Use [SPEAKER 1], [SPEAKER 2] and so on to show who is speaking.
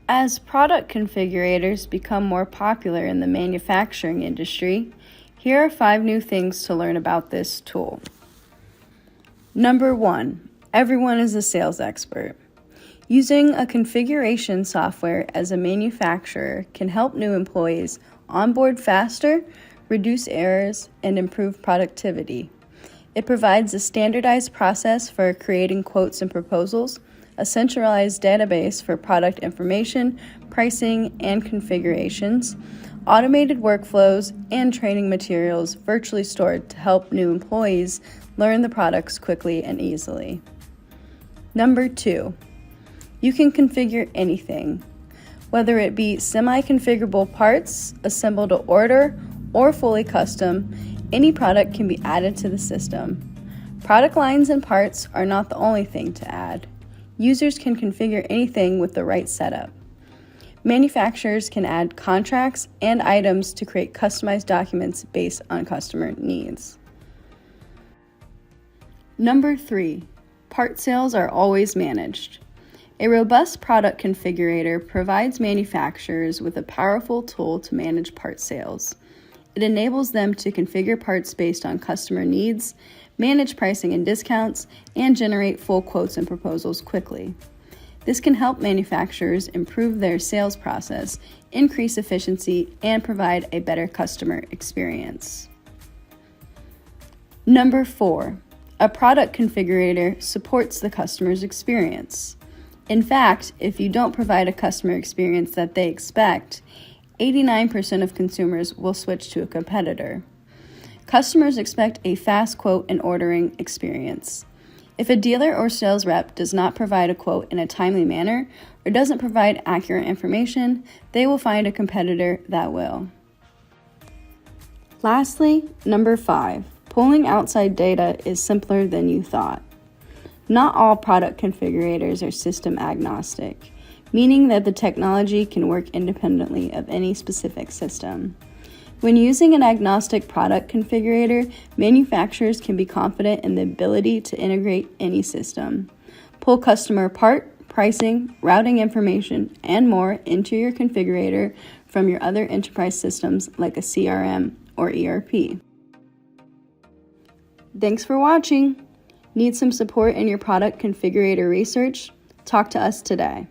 [SPEAKER 1] As product configurators become more popular in the manufacturing industry, here are 5 new things to learn about this tool. Number 1, everyone is a sales expert. Using a configuration software as a manufacturer can help new employees onboard faster, reduce errors, and improve productivity. It provides a standardized process for creating quotes and proposals, a centralized database for product information, pricing, and configurations, automated workflows, and training materials virtually stored to help new employees learn the products quickly and easily. Number 2, you can configure anything. Whether it be semi-configurable parts, assembled to order, or fully custom, any product can be added to the system. Product lines and parts are not the only thing to add. Users can configure anything with the right setup. Manufacturers can add contracts and items to create customized documents based on customer needs. Number 3, part sales are always managed. A robust product configurator provides manufacturers with a powerful tool to manage part sales. It enables them to configure parts based on customer needs, manage pricing and discounts, and generate full quotes and proposals quickly. This can help manufacturers improve their sales process, increase efficiency, and provide a better customer experience. Number 4, a product configurator supports the customer's experience. In fact, if you don't provide a customer experience that they expect, 89% of consumers will switch to a competitor. Customers expect a fast quote and ordering experience. If a dealer or sales rep does not provide a quote in a timely manner or doesn't provide accurate information, they will find a competitor that will. Lastly, number 5, pulling outside data is simpler than you thought. Not all product configurators are system agnostic, meaning that the technology can work independently of any specific system. When using an agnostic product configurator, manufacturers can be confident in the ability to integrate any system. Pull customer part, pricing, routing information, and more into your configurator from your other enterprise systems like a CRM or ERP. Thanks for watching. Need some support in your product configurator research? Talk to us today.